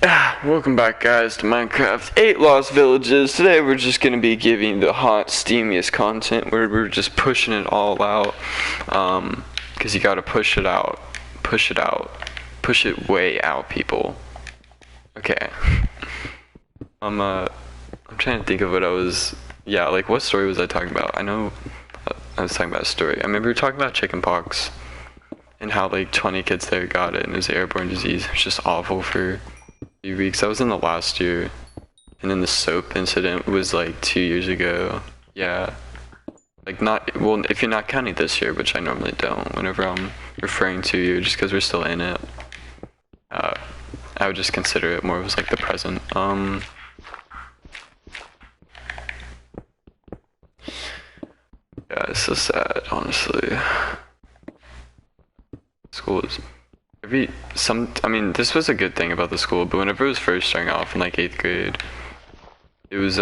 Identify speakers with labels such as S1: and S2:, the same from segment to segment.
S1: Welcome back, guys, to Minecraft 8 Lost Villages. Today we're just going to be giving the hot, steamiest content where we're just pushing it all out. Because you gotta push it out. Push it out. Push it way out, people. Okay. I'm trying to think of what I was... Yeah, like, what story was I talking about? I know I was talking about a story. I remember talking about chickenpox and how, like, 20 kids there got it and it was an airborne disease. It was just awful for... few weeks. That was in the last year, and then the soap incident was like 2 years ago. Yeah, like not well if you're not counting this year, which I normally don't whenever I'm referring to you, just because we're still in it. I would just consider it more as like the present. Yeah, it's so sad, honestly. School is I mean, this was a good thing about the school, but whenever it was first starting off in like 8th grade, it was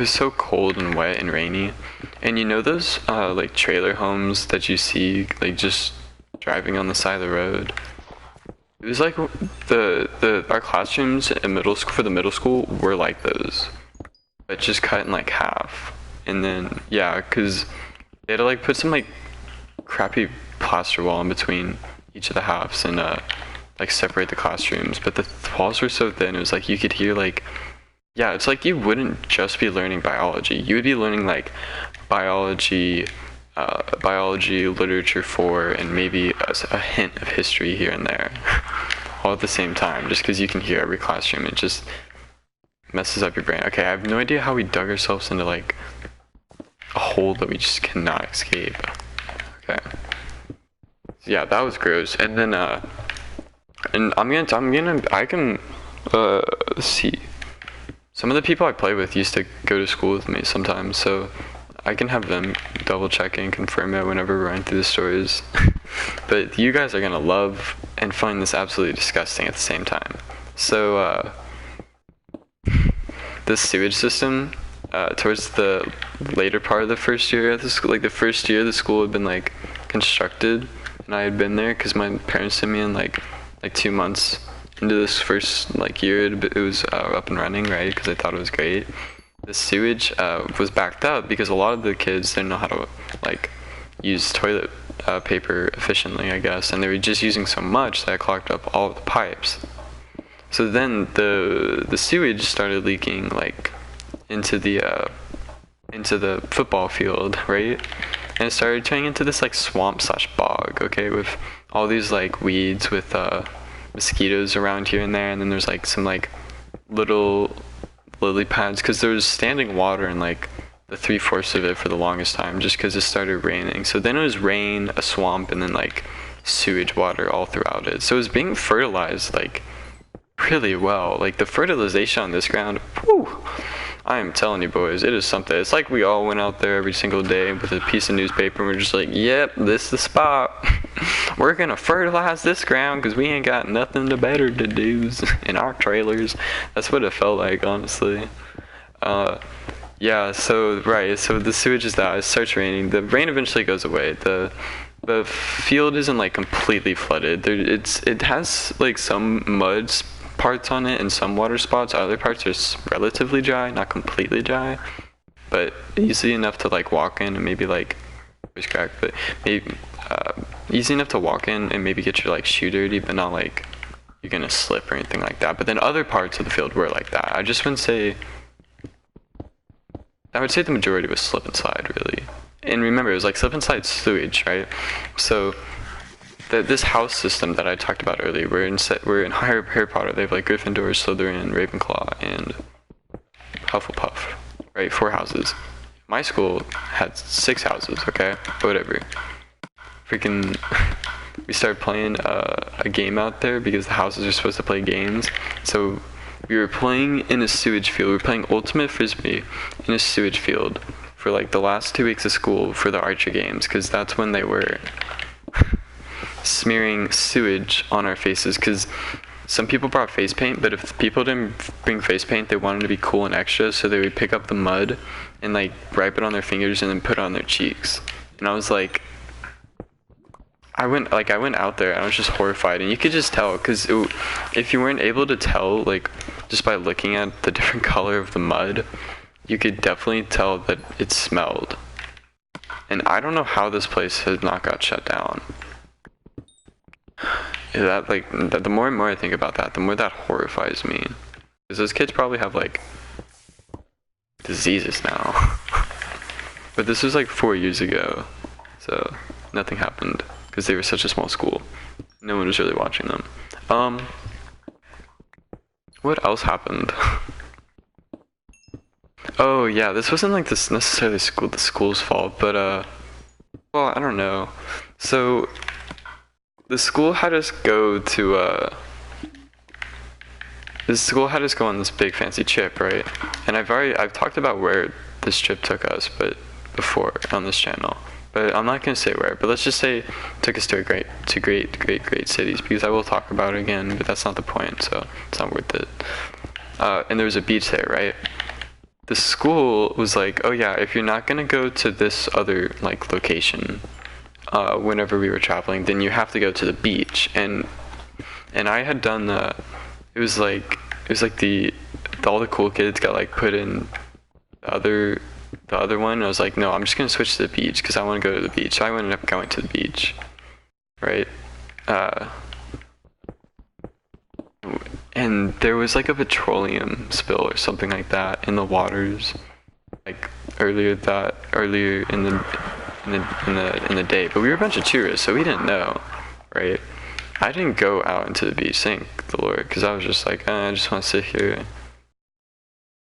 S1: so cold and wet and rainy. And you know those like trailer homes that you see like just driving on the side of the road? It was like our classrooms in middle school, for the middle school, were like those, but just cut in like half. And then yeah, cuz they had to like put some like crappy plaster wall in between each of the halves and like separate the classrooms, but the walls were so thin it was like you could hear like, yeah, it's like you wouldn't just be learning biology, you would be learning like biology, literature 4, and maybe a hint of history here and there all at the same time, just because you can hear every classroom. It just messes up your brain. Okay, I have no idea how we dug ourselves into like a hole that we just cannot escape. Okay. Yeah, that was gross. And then and I can see, some of the people I play with used to go to school with me sometimes, so I can have them double check and confirm it whenever we're running through the stories. But you guys are gonna love and find this absolutely disgusting at the same time. So this sewage system, towards the later part of the first year at the school, like the first year the school had been like constructed, and I had been there because my parents sent me in like 2 months into this first like year it was up and running, right? Because I thought it was great. The sewage was backed up because a lot of the kids didn't know how to like use toilet paper efficiently, I guess, and they were just using so much that I clogged up all of the pipes. So then the sewage started leaking like into the football field, right? And it started turning into this like swamp / bog, okay, with all these like weeds with mosquitoes around here and there, and then there's like some like little lily pads, because there was standing water in like the 3/4 of it for the longest time, just because it started raining. So then it was rain, a swamp, and then like sewage water all throughout it. So it was being fertilized like really well. Like the fertilization on this ground, whew, I am telling you boys, it is something. It's like we all went out there every single day with a piece of newspaper and we're just like, yep, this is the spot. We're gonna fertilize this ground because we ain't got nothing better to do in our trailers. That's what it felt like, honestly. Yeah, so right, so the sewage is that. It starts raining. The rain eventually goes away. The field isn't like completely flooded. It has like some mud parts on it and some water spots. Other parts are relatively dry, not completely dry, but easy enough to like walk in and maybe like but maybe easy enough to walk in and maybe get your like shoe dirty, but not like you're gonna slip or anything like that. But then other parts of the field were like that. I would say the majority was slip and slide, really. And remember, it was like slip and slide sewage, right? So this house system that I talked about earlier, we're in Harry Potter. They have like Gryffindor, Slytherin, Ravenclaw, and Hufflepuff, right? 4 houses. My school had 6 houses, okay? But whatever. Freaking, we started playing a game out there because the houses are supposed to play games. So we were playing in a sewage field. We were playing Ultimate Frisbee in a sewage field for like the last 2 weeks of school for the Archer games, because that's when they were smearing sewage on our faces, because some people brought face paint, but if people didn't bring face paint, they wanted to be cool and extra, so they would pick up the mud and like wipe it on their fingers and then put it on their cheeks. And I was like, I went out there and I was just horrified, and you could just tell because if you weren't able to tell like just by looking at the different color of the mud, you could definitely tell that it smelled. And I don't know how this place has not got shut down. That like the more and more I think about that, the more that horrifies me. Because those kids probably have like diseases now. But this was like 4 years ago, so nothing happened because they were such a small school. No one was really watching them. What else happened? Oh yeah, this wasn't like this necessarily the school's fault, but well, I don't know. So the school had us go to the school had us go on this big fancy trip, right? And I've talked about where this trip took us, but before on this channel. But I'm not gonna say where, but let's just say it took us to great cities, because I will talk about it again, but that's not the point, so it's not worth it. And there was a beach there, right? The school was like, oh yeah, if you're not gonna go to this other like location whenever we were traveling, then you have to go to the beach. And I had done it was like all the cool kids got like put in the other one, and I was like, no, I'm just gonna switch to the beach because I want to go to the beach. So I ended up going to the beach, right? And there was like a petroleum spill or something like that in the waters, like earlier in the day. But we were a bunch of tourists, so we didn't know, right? I didn't go out into the beach, thank the Lord, because I was just like, I just want to sit here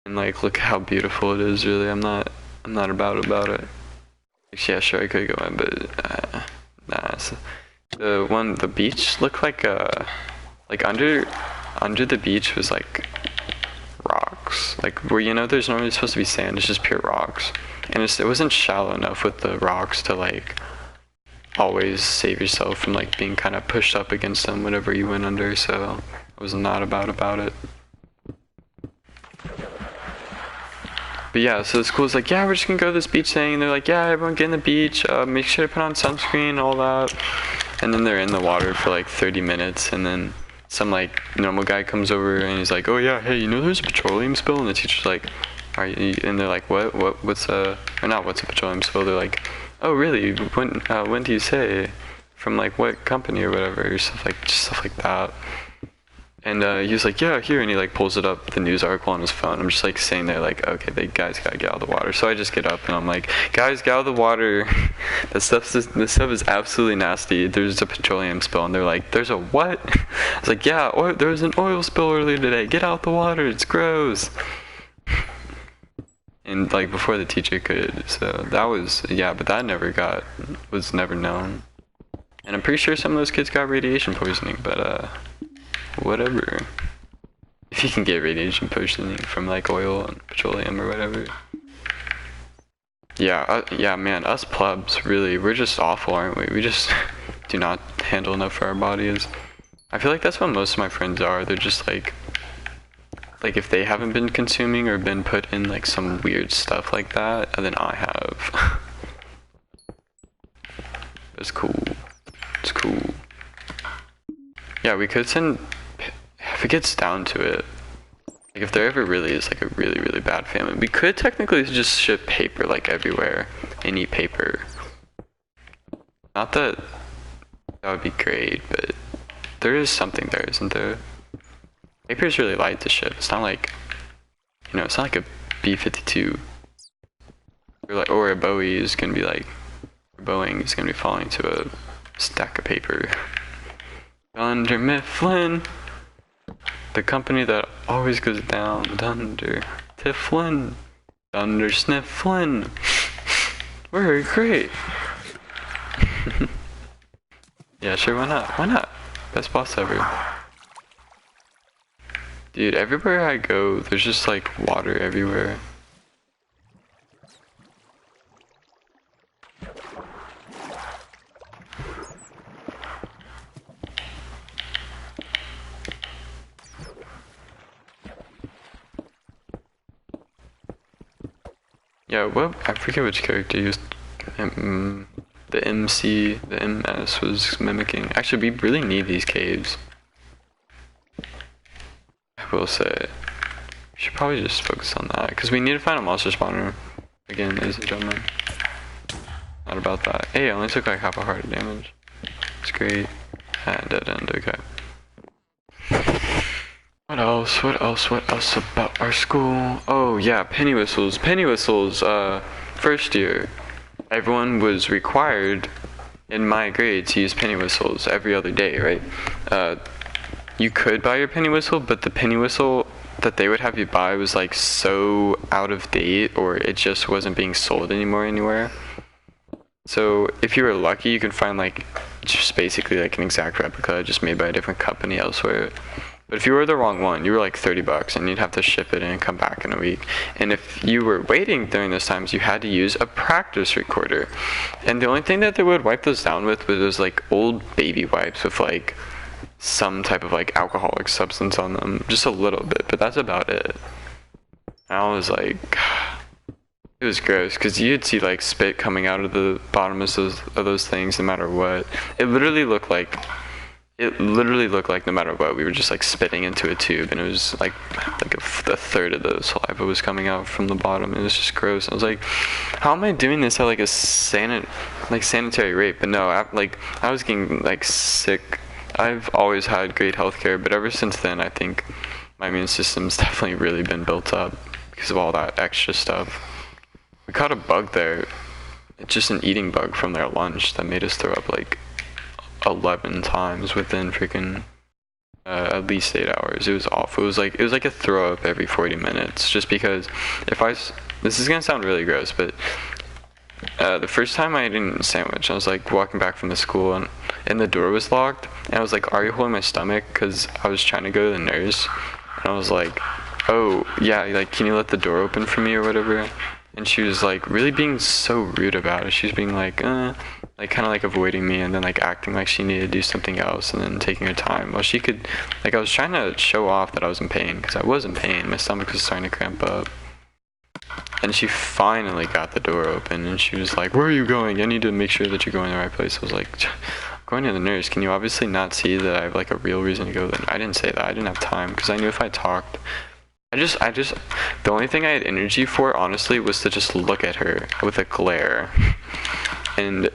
S1: and like look how beautiful it is. Really, I'm not about it. Like, yeah, sure, I could go in, but nah. So the beach looked like under the beach was like rocks, like where there's normally supposed to be sand. It's just pure rocks, and it wasn't shallow enough with the rocks to like always save yourself from like being kind of pushed up against them whenever you went under. So I was not about it. But yeah, so the school's like, yeah, we're just gonna go to this beach thing. And they're like, yeah, everyone get in the beach, make sure to put on sunscreen, all that. And then they're in the water for like 30 minutes, and then some like normal guy comes over and he's like, oh yeah, hey, there's a petroleum spill? And the teacher's like, are you? And they're like, what's a petroleum spill? They're like, oh really? When do you say? From like what company or whatever, or stuff like that. And he was like, yeah, here, and he like pulls it up, the news article on his phone. I'm just like sitting there like, okay, the guys gotta get out of the water. So I just get up and I'm like, guys, get out of the water. This stuff is absolutely nasty. There's a petroleum spill. And they're like, there's a what? I was like, yeah, there was an oil spill earlier today. Get out the water, it's gross. And like before the teacher could, so that was, yeah, but that was never known. And I'm pretty sure some of those kids got radiation poisoning, but whatever. If you can get radiation poisoning from like oil and petroleum or whatever. Yeah, yeah, man, us plebs, really, we're just awful, aren't we? We just do not handle enough for our bodies. I feel like that's what most of my friends are. They're just like if they haven't been consuming or been put in like some weird stuff like that, then I have. It's cool. It's cool. Yeah, we could send, if it gets down to it, like if there ever really is like a really, really bad famine, we could technically just ship paper like everywhere and eat paper. Not that would be great, but there is something there, isn't there? Paper is really light to ship. It's not like, it's not like a B-52 or a Bowie is gonna be like, Boeing is gonna be falling to a stack of paper. Dunder Mifflin, the company that always goes down. Dunder Tifflin, Dunder Snifflin. We're great. Yeah, sure, why not? Why not? Best boss ever. Dude, everywhere I go, there's just like water everywhere. Yeah, I forget which character used. the MC, the MS was mimicking. Actually, we really need these caves. I will say. We should probably just focus on that, because we need to find a monster spawner. Again, ladies and gentlemen. Not about that. Hey, I only took like half a heart of damage. It's great. Ah, dead end, okay. What else? What else? What else about our school? Oh yeah, penny whistles. Penny whistles, first year, everyone was required in my grade to use penny whistles every other day, right? You could buy your penny whistle, but the penny whistle that they would have you buy was like so out of date, or it just wasn't being sold anymore anywhere. So if you were lucky, you could find like just basically like an exact replica just made by a different company elsewhere. But if you were the wrong one, you were like $30 and you'd have to ship it and come back in a week. And if you were waiting during those times, you had to use a practice recorder. And the only thing that they would wipe those down with was those like old baby wipes with like some type of like alcoholic substance on them, just a little bit, but that's about it. And I was like, it was gross, because you'd see like spit coming out of the bottom of those things no matter what. It literally looked like no matter what, we were just like spitting into a tube, and it was like a third of the saliva was coming out from the bottom. It was just gross. I was like, how am I doing this at like a sanitary rate? But no, I was getting like sick. I've always had great healthcare, but ever since then, I think my immune system's definitely really been built up because of all that extra stuff. We caught a bug there, just an eating bug from their lunch that made us throw up like 11 times within freaking at least 8 hours. It was awful. It was like a throw up every 40 minutes, just because this is gonna sound really gross, but the first time I ate a sandwich, I was like walking back from the school, and the door was locked, and I was like, are you holding my stomach? Because I was trying to go to the nurse, and I was like, oh yeah, like, can you let the door open for me or whatever? And she was like really being so rude about it. She was being like kind of like avoiding me, and then like acting like she needed to do something else, and then taking her time. Well, she could, like, I was trying to show off that I was in pain, because I was in pain. My stomach was starting to cramp up. And she finally got the door open, and she was like, where are you going? I need to make sure that you're going to the right place. I was like, I'm going to the nurse. Can you obviously not see that I have like a real reason to go then? I didn't say that. I didn't have time, because I knew if I talked, the only thing I had energy for, honestly, was to just look at her with a glare. And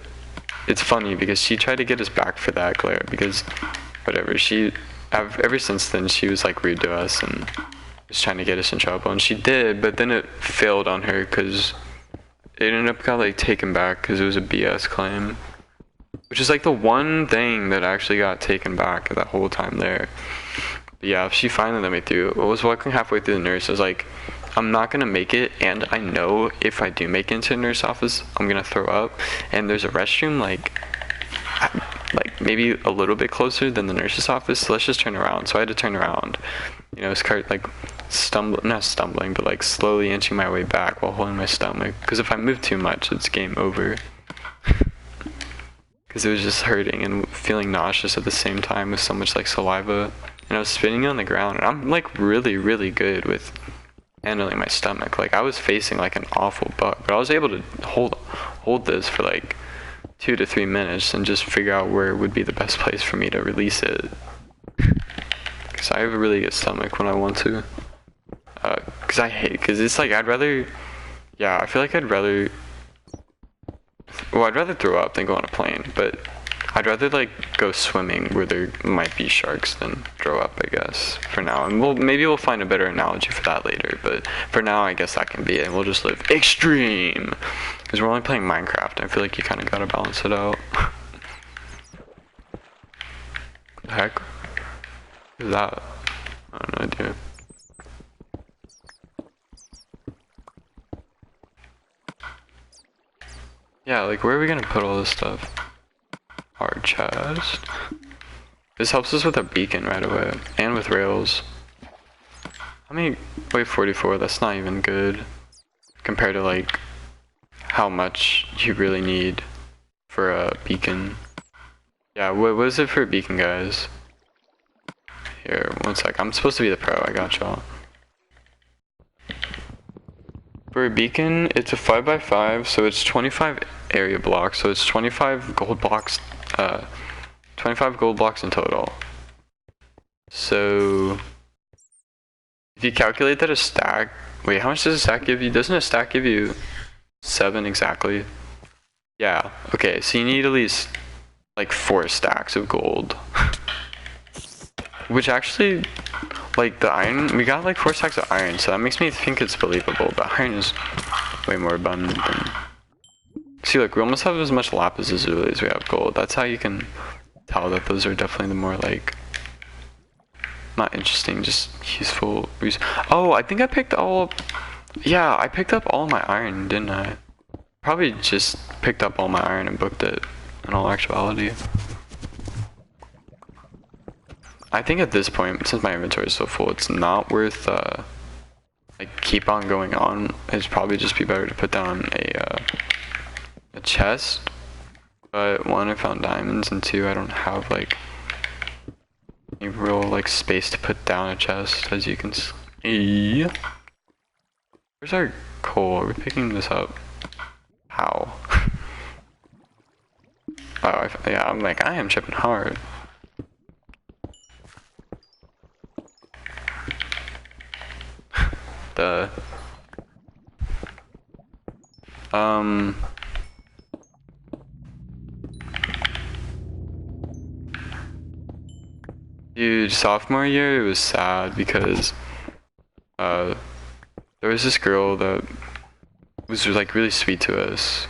S1: it's funny, because she tried to get us back for that glare, because whatever, ever since then, she was like rude to us and was trying to get us in trouble, and she did, but then it failed on her, because it ended up got like taken back, because it was a BS claim, which is like the one thing that actually got taken back that whole time there. But yeah, she finally let me through. I was walking halfway through the nurse. I was like, I'm not gonna make it, and I know if I do make it into the nurse office, I'm gonna throw up. And there's a restroom like maybe a little bit closer than the nurse's office, so let's just turn around. So I had to turn around. You know, it's kind of like not stumbling, but like slowly inching my way back while holding my stomach. Because if I move too much, it's game over. Because it was just hurting and feeling nauseous at the same time with so much like saliva. And I was spitting on the ground, and I'm like really, really good with handling my stomach. Like, I was facing like an awful bug, but I was able to hold this for like 2 to 3 minutes and just figure out where would be the best place for me to release it. Because I have a really good stomach when I want to. Because it's like, I feel like I'd rather throw up than go on a plane, but I'd rather like go swimming where there might be sharks than throw up, I guess, for now. And maybe we'll find a better analogy for that later, but for now I guess that can be it, and we'll just live extreme, because we're only playing Minecraft, and I feel like you kind of gotta balance it out. The heck? What is that? I have no idea. Yeah, like, where are we gonna put all this stuff? Our chest. This helps us with a beacon right away, and with rails. Wait, 44, that's not even good, compared to like, how much you really need for a beacon. Yeah, what is it for a beacon, guys? Here, one sec, I'm supposed to be the pro, I got y'all. For a beacon, it's a 5x5, so it's 25 area blocks, so it's 25 gold blocks, 25 gold blocks in total. So if you calculate that a stack, wait, how much does a stack give you? Doesn't a stack give you 7 exactly? Yeah, okay, so you need at least like 4 stacks of gold. Which actually, like the iron, we got like 4 stacks of iron, so that makes me think it's believable, but iron is way more abundant than... See, look, we almost have as much lapis as we have gold. That's how you can tell that those are definitely the more like, not interesting, just useful reason. Oh, I think I picked all, yeah, I picked up all my iron, didn't I? Probably just picked up all my iron and booked it, in all actuality. I think at this point, since my inventory is so full, it's not worth, like, keep on going on. It'd probably just be better to put down a chest. But 1, I found diamonds, and 2, I don't have, like, any real, like, space to put down a chest, as you can see. Where's our coal? Are we picking this up? How? Oh, yeah, I'm like, I am chipping hard. The dude, sophomore year it was sad because there was this girl that was like really sweet to us.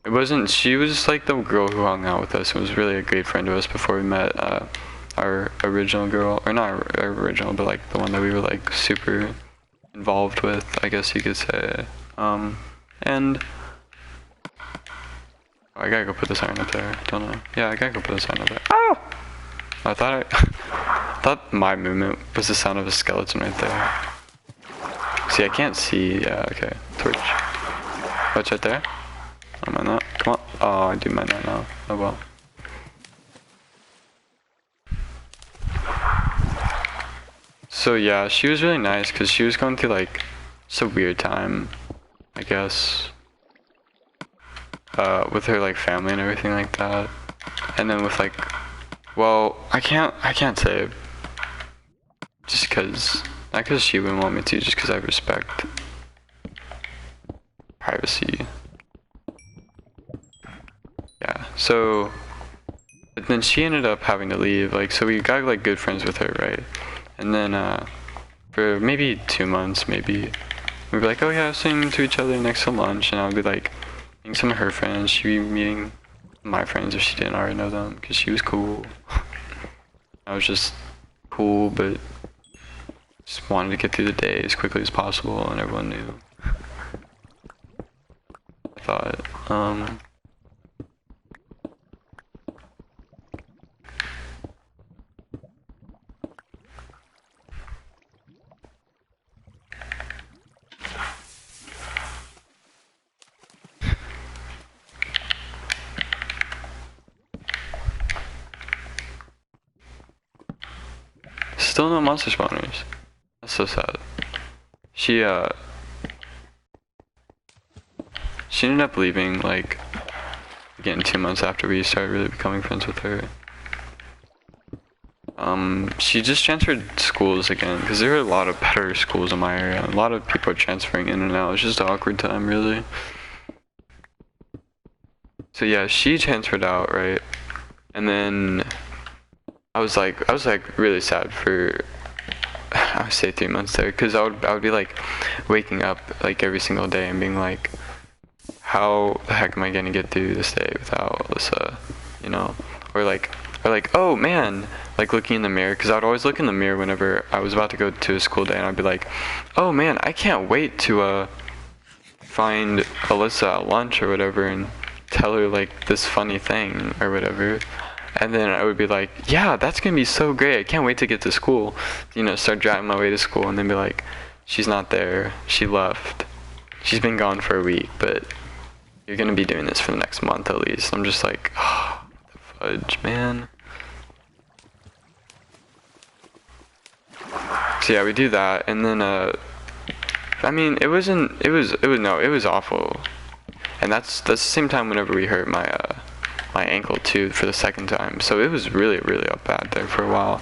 S1: It wasn't, she was like the girl who hung out with us and was really a great friend to us before we met our original girl, or not our original, but like the one that we were like super involved with, I guess you could say. And oh, I gotta go put this iron up there, don't I? Yeah, I gotta go put this iron up there. Oh! I thought my movement was the sound of a skeleton right there. See, I can't see. Yeah, okay. Torch. What's right there? I mind that. Come on. Oh, I do mind that now. Oh well. So yeah, she was really nice because she was going through like just a weird time, I guess, with her like family and everything like that, and then with like, well, I can't say, just because, not because she wouldn't want me to, just because I respect privacy. Yeah, so, but then she ended up having to leave, like, so we got like good friends with her, right? And then for maybe 2 months, maybe, we'd be like, oh yeah, sitting to each other next to lunch, and I would be like meeting some of her friends, she'd be meeting my friends if she didn't already know them, because she was cool. I was just cool, but just wanted to get through the day as quickly as possible, and everyone knew. I thought, still no monster spawners. That's so sad. She ended up leaving like again 2 months after we started really becoming friends with her. She just transferred schools again because there were a lot of better schools in my area. A lot of people are transferring in and out. It's just an awkward time, really. So yeah, she transferred out, right? And then I was like really sad for, I would say 3 months there, because I would be like waking up like every single day and being like, how the heck am I gonna get through this day without Alyssa, you know? Or like, oh man, like looking in the mirror, because I would always look in the mirror whenever I was about to go to a school day, and I'd be like, oh man, I can't wait to find Alyssa at lunch or whatever and tell her like this funny thing or whatever. And then I would be like, yeah, that's gonna be so great, I can't wait to get to school, you know, start driving my way to school, and then be like, she's not there, she left, she's been gone for a week, but you're gonna be doing this for the next month at least. I'm just like, oh, the fudge, man. So yeah, we do that, and then I mean, it was awful. and that's the same time whenever we hurt my ankle too for the second time. So it was really up bad there for a while.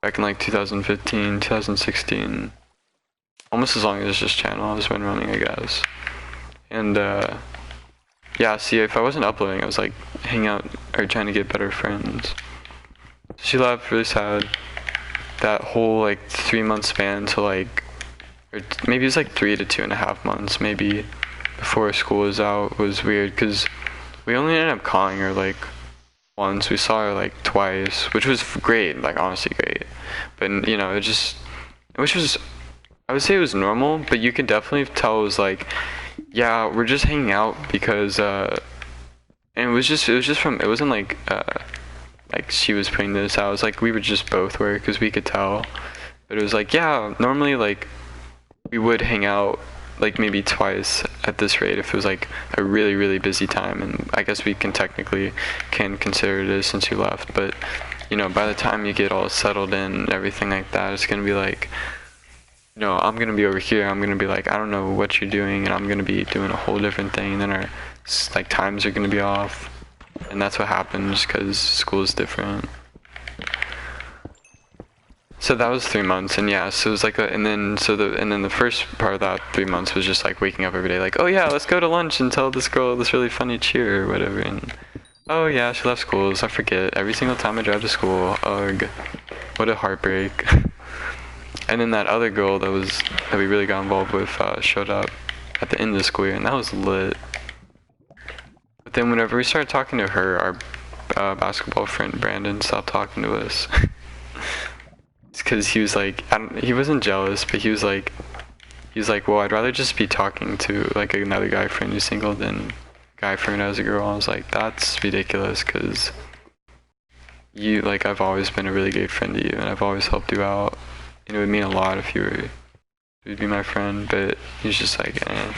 S1: Back in like 2015, 2016, almost as long as this channel I was been running, I guess. And yeah, see, if I wasn't uploading, I was like hanging out or trying to get better friends. She left, really sad. That whole like 3-month span to like, or maybe it was like 3 to 2.5 months maybe before school was out was weird, because we only ended up calling her like once. We saw her like twice, which was great, like honestly great. But you know, which was, I would say it was normal, but you could definitely tell it was like, yeah, we're just hanging out because and it wasn't like she was putting this out. It was like we would just both work, because we could tell. But it was like, yeah, normally like we would hang out like maybe twice at this rate if it was like a really busy time, and I guess we can consider it as since you left. But you know, by the time you get all settled in and everything like that, it's gonna be like, you know, I'm gonna be over here, I'm gonna be like, I don't know what you're doing, and I'm gonna be doing a whole different thing, and then our like times are gonna be off, and that's what happens because school is different. So that was 3 months, and yeah, so it was like and then the first part of that 3 months was just like waking up every day like, oh yeah, let's go to lunch and tell this girl this really funny cheer or whatever, and oh yeah, she left school, so I forget every single time I drive to school. Ugh, what a heartbreak. And then that other girl that we really got involved with showed up at the end of the school year, and that was lit. But then whenever we started talking to her, our basketball friend Brandon stopped talking to us. It's because he was like, he wasn't jealous, but he was like, well, I'd rather just be talking to like another guy friend who's single than guy friend as a girl. I was like, that's ridiculous, because you, like, I've always been a really good friend to you, and I've always helped you out. And it would mean a lot if you'd be my friend, but he's just like, eh.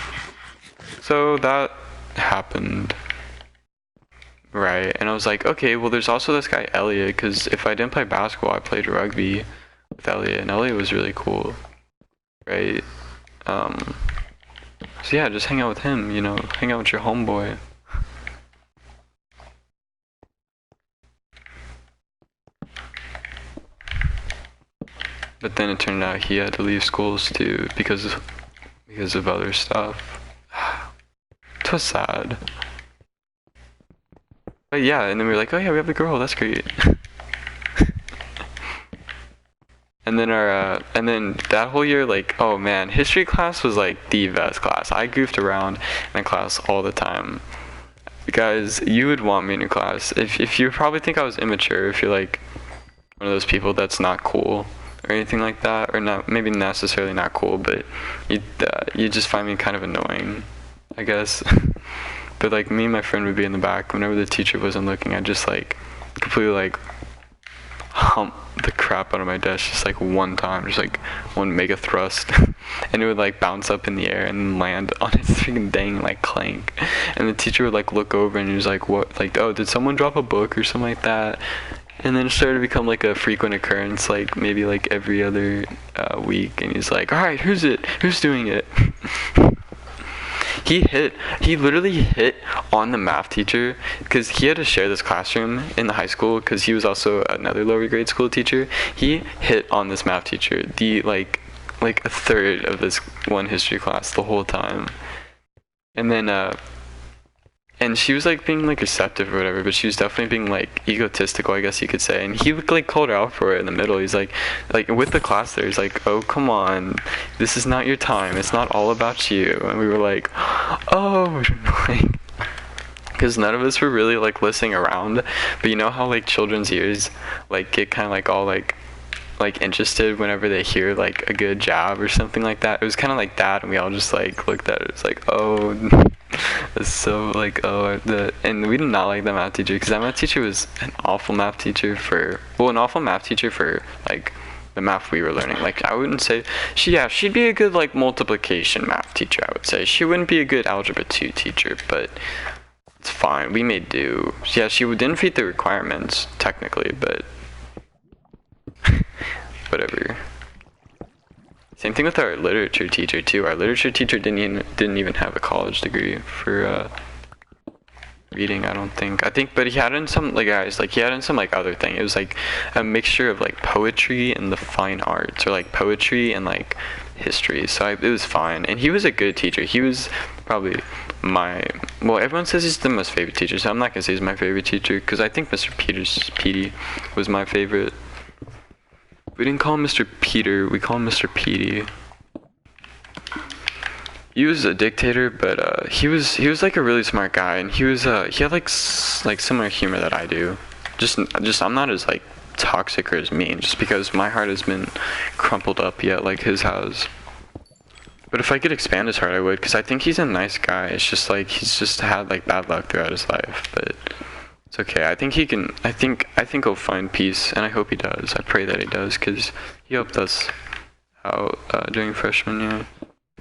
S1: So that happened, right? And I was like, okay, well, there's also this guy Elliot, because if I didn't play basketball, I played rugby with Elliot, and Elliot was really cool, right? So yeah, just hang out with him, you know, hang out with your homeboy. But then it turned out he had to leave schools too because of other stuff. It was sad. But yeah, and then we were like, oh yeah, we have a girl, that's great. And then and then that whole year, like, oh man, history class was like the best class. I goofed around in class all the time. Guys, you would want me in your class. If you probably think I was immature, if you're like one of those people that's not cool or anything like that, or not, maybe necessarily not cool, but you just find me kind of annoying, I guess. But like me and my friend would be in the back whenever the teacher wasn't looking. I'd just like completely like hump the crap out of my desk just like one time, just like one mega thrust, and it would like bounce up in the air and land on its freaking dang like clank, and the teacher would like look over and he was like, what, like, oh, did someone drop a book or something like that? And then it started to become like a frequent occurrence, like maybe like every other week, and he's like, alright, who's doing it? He literally hit on the math teacher, because he had to share this classroom in the high school, because he was also another lower grade school teacher. He hit on this math teacher, the like a third of this one history class the whole time. And then and she was like being like receptive or whatever, but she was definitely being like egotistical, I guess you could say. And he like called her out for it in the middle. He's like with the class there, he's like, oh, come on, this is not your time, it's not all about you. And we were like, oh, like, because none of us were really like listening around. But you know how like children's ears like get kind of like all like interested whenever they hear like a good jab or something like that. It was kind of like that, and we all just like looked at it. It's like, oh, it's so like, oh, and we did not like that math teacher, because that math teacher was an awful math teacher for like the math we were learning. Like, I wouldn't say she'd be a good like multiplication math teacher, I would say. She wouldn't be a good algebra 2 teacher, but it's fine, we made do. Yeah, she didn't meet the requirements technically, but whatever. Same thing with our literature teacher too. Our literature teacher didn't even have a college degree for reading, I don't think. I think, but he had in some like guys, like he had in some like other thing. It was like a mixture of like poetry and the fine arts, or like poetry and like history. So it was fine, and he was a good teacher. He was probably well, everyone says he's the most favorite teacher, so I'm not gonna say he's my favorite teacher because I think Mr. Petey was my favorite. We didn't call him Mr. Peter, we call him Mr. Petey. He was a dictator, but he was like a really smart guy, and he had like similar humor that I do. Just I'm not as like toxic or as mean, just because my heart has been crumpled up yet like his has. But if I could expand his heart, I would, because I think he's a nice guy. It's just like he's just had like bad luck throughout his life, but it's okay. I think he can. I think he'll find peace, and I hope he does. I pray that he does, because he helped us out during freshman year.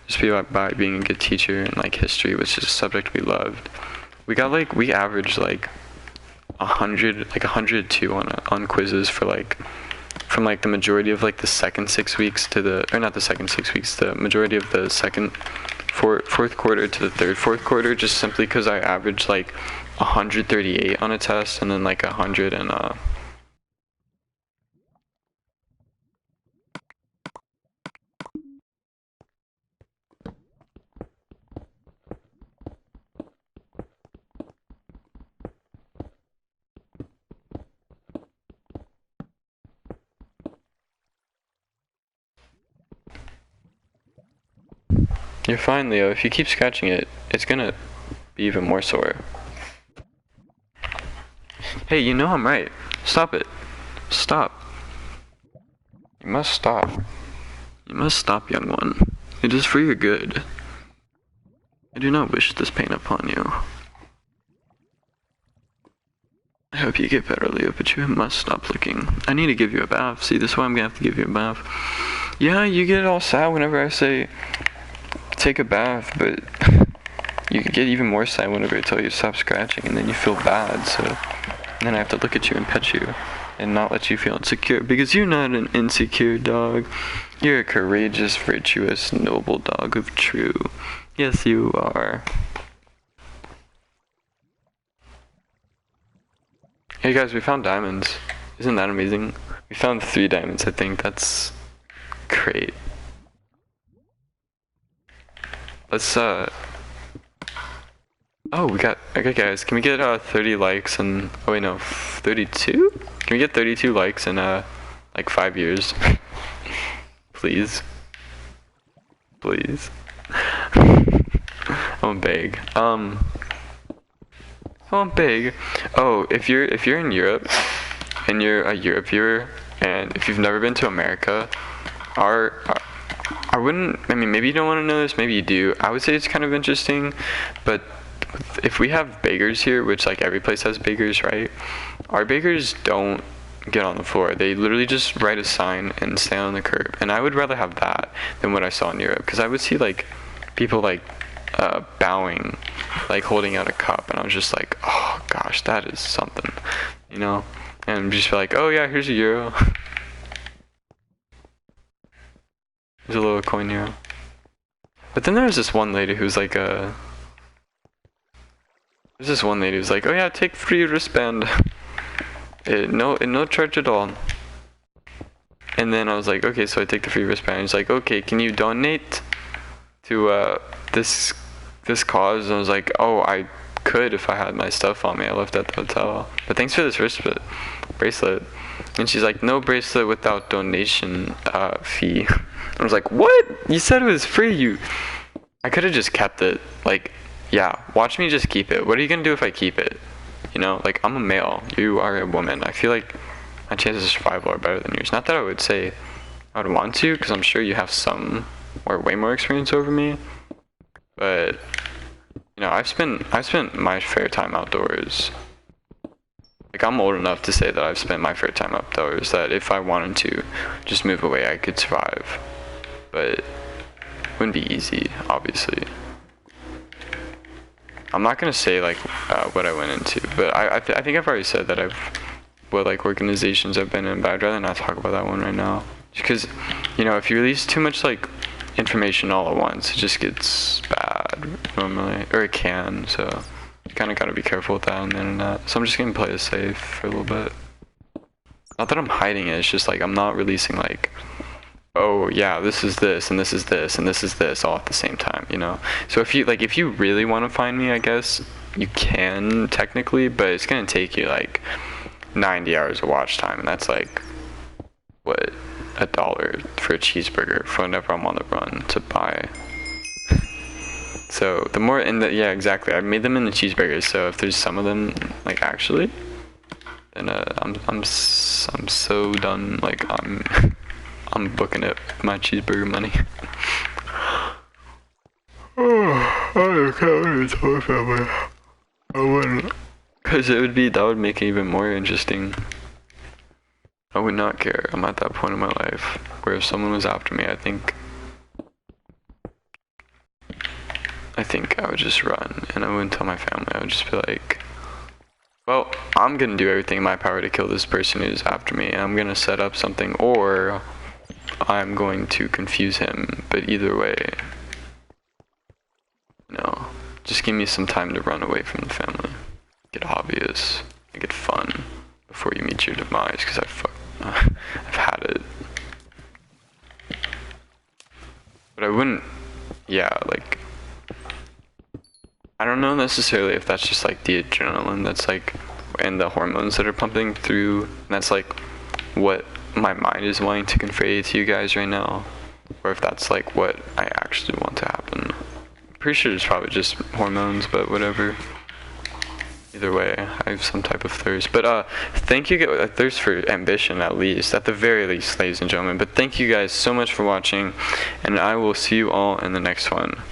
S1: Just by being a good teacher, and like history, which is a subject we loved. We averaged like 102 on quizzes for like from like the majority of like the second 6 weeks to the majority of the fourth quarter to the fourth quarter, just simply because I averaged like 138 on a test, and then like 100 and You're fine, Leo. If you keep scratching it, it's gonna be even more sore. Hey, you know I'm right. Stop it. Stop. You must stop. You must stop, young one. It is for your good. I do not wish this pain upon you. I hope you get better, Leo, but you must stop licking. I need to give you a bath. See, this is why I'm gonna have to give you a bath. Yeah, you get all sad whenever I say take a bath, but you can get even more sad whenever I tell you to stop scratching, and then you feel bad, so then I have to look at you and pet you and not let you feel insecure, because you're not an insecure dog. You're a courageous, virtuous, noble dog of true. Yes, you are. Hey guys, we found diamonds. Isn't that amazing? We found 3 diamonds, I think. That's great. Let's oh, we got, okay guys, can we get 30 likes and, oh wait no, 32? Can we get 32 likes in like 5 years? Please. Please. I'm big. I'm big. Oh, if you're in Europe and you're a Europe viewer, and if you've never been to America, I mean, maybe you don't want to know this, maybe you do. I would say it's kind of interesting, but if we have bakers here, which like every place has bakers, right? Our bakers don't get on the floor. They literally just write a sign and stand on the curb. And I would rather have that than what I saw in Europe, because I would see like people like bowing, like holding out a cup, and I was just like, oh gosh, that is something, you know? And just be like, oh yeah, here's a euro. There's a little coin euro. But then there was this one lady who's like there's this one lady who's like, oh yeah, take free wristband. No charge at all. And then I was like, okay, so I take the free wristband. He's like, okay, can you donate to this cause? And I was like, oh, I could if I had my stuff on me. I left at the hotel. But thanks for this bracelet. And she's like, no bracelet without donation fee. I was like, what? You said it was free. I could have just kept it. Like, yeah, watch me just keep it. What are you gonna do if I keep it? You know, like, I'm a male. You are a woman. I feel like my chances of survival are better than yours. Not that I would say I would want to, because I'm sure you have some or way more experience over me. But you know, I've spent my fair time outdoors. Like, I'm old enough to say that I've spent my fair time outdoors, that if I wanted to just move away, I could survive. But it wouldn't be easy, obviously. I'm not gonna say like what I went into, but I think I've already said that what like organizations I've been in, but I'd rather not talk about that one right now. Because, you know, if you release too much like information all at once, it just gets bad normally, or it can. So you kind of got to be careful with that on the internet. So I'm just gonna play it safe for a little bit. Not that I'm hiding it. It's just like I'm not releasing like, oh yeah, this is this and this is this and this is this all at the same time, you know. So if you really want to find me, I guess you can technically, but it's gonna take you like 90 hours of watch time, and that's like what, $1 for a cheeseburger for whenever I'm on the run to buy. So the more yeah, exactly. I made them into cheeseburgers. So if there's some of them like actually, then I'm so done. Like I'm booking it with my cheeseburger money. Oh, I can't really tell if I wouldn't. Cause that would make it even more interesting. I would not care. I'm at that point in my life where if someone was after me, I think I would just run and I wouldn't tell my family. I would just be like, well, I'm gonna do everything in my power to kill this person who's after me. I'm gonna set up something, or I'm going to confuse him. But either way, no. Just give me some time to run away from the family. Make it obvious. Make it fun before you meet your demise, because I've had it. But I wouldn't, yeah, like, I don't know necessarily if that's just like the adrenaline that's like, and the hormones that are pumping through, and that's like what my mind is wanting to convey to you guys right now, or if that's like what I actually want to happen. I'm pretty sure it's probably just hormones, but whatever. Either way, I have some type of thirst. But thank you, a thirst for ambition at least, at the very least, ladies and gentlemen. But thank you guys so much for watching, and I will see you all in the next one.